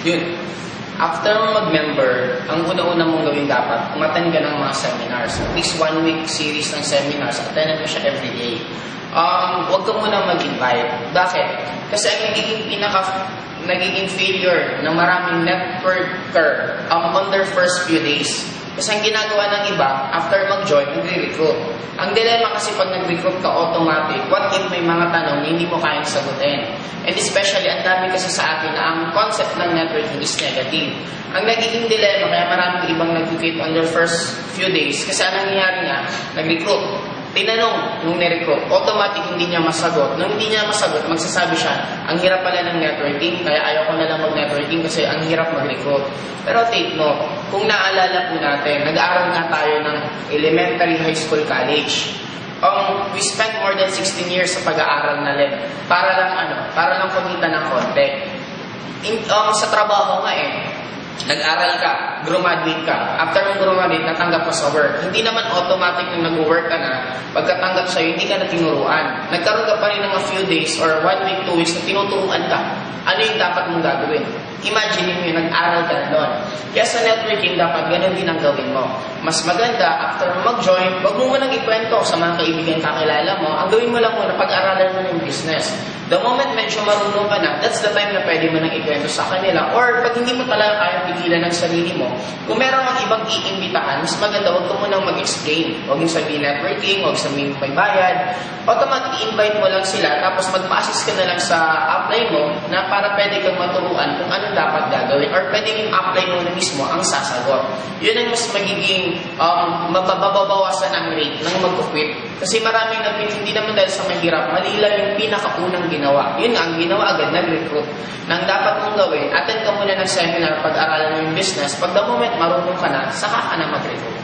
Yun. After mag-member, ang una-una mong gawin dapat, umattend ka ng mga seminars. At least 1 week series ng seminars. Attendan mo siya every day. Huwag ka muna mag-invite. Bakit? Kasi ang nagiging failure ng maraming networker on their first few days. Kasi ang ginagawa ng iba, after mag-join, nagre-recruit. Ang dilemma kasi pag nag-recruit ka automatic, what if may mga tanong na hindi mo kayang sagutin? And especially, ang dami kasi sa atin na ang concept ng networking is negative. Ang nagiging dilemma, kaya maraming ibang nag-quit on their first few days, kasi ang nangyayari nga, nag-recruit. Tinanong nung ni-recruit, automatic hindi niya masagot. Nung hindi niya masagot, magsasabi siya, ang hirap pala ng networking, kaya ayaw ko na lang mag-networking kasi ang hirap mag-recruit. Pero take note, kung naalala po natin, nag-aaral nga tayo ng elementary, high school, college. We spent more than 16 years sa pag-aaral na rin. Para lang kumita ng konti. Sa trabaho nga nag-aral ka, graduate ka. After mong graduate, natanggap ka sa work. Hindi naman automatic nung nag-work ka na, pagkatanggap sa'yo, hindi ka na tinuruan. Nagkaroon ka pa rin ng a few days or 1 week, 2 weeks na tinuturuan ka. Ano yung dapat mong gagawin? Imagine mo yun, nag-aral ka doon. Kaya sa networking, dapat ganun din ang gawin mo. Mas maganda, after mag-join, wag mo munang ikwento sa mga kaibigan kakilala mo. Ang gawin mo lang muna, pag-aralan mo ng business. The moment medyo marunong ka na, that's the time na pwede mo nang ikwento sa kanila. Or pag hindi mo talaga kaya pigilan ng sarili mo, kung meron kang ibang iimbitahan, mas maganda, wag ka munang mag-explain. Huwag yung sabihin networking, huwag sabihin may bayad. Automatic, invite mo lang sila, tapos magpa-assist ka na lang sa upline mo na para pwede kang maturuan kung ano dapat gagawin. Or pwede yung upline mo na mismo ang sasagot. Yun ang mas magiging mababawasan ang rate ng mag-quit. Kasi maraming hindi naman dahil sa mahirap, mali lang yung pinakaunang ginawa. Yun ang ginawa agad, nag-recruit. Nang dapat mong gawin, attend ka muna ng seminar, pag-aralan mo yung business. Pag the moment marunong ka na, saka ka na mag-recruit.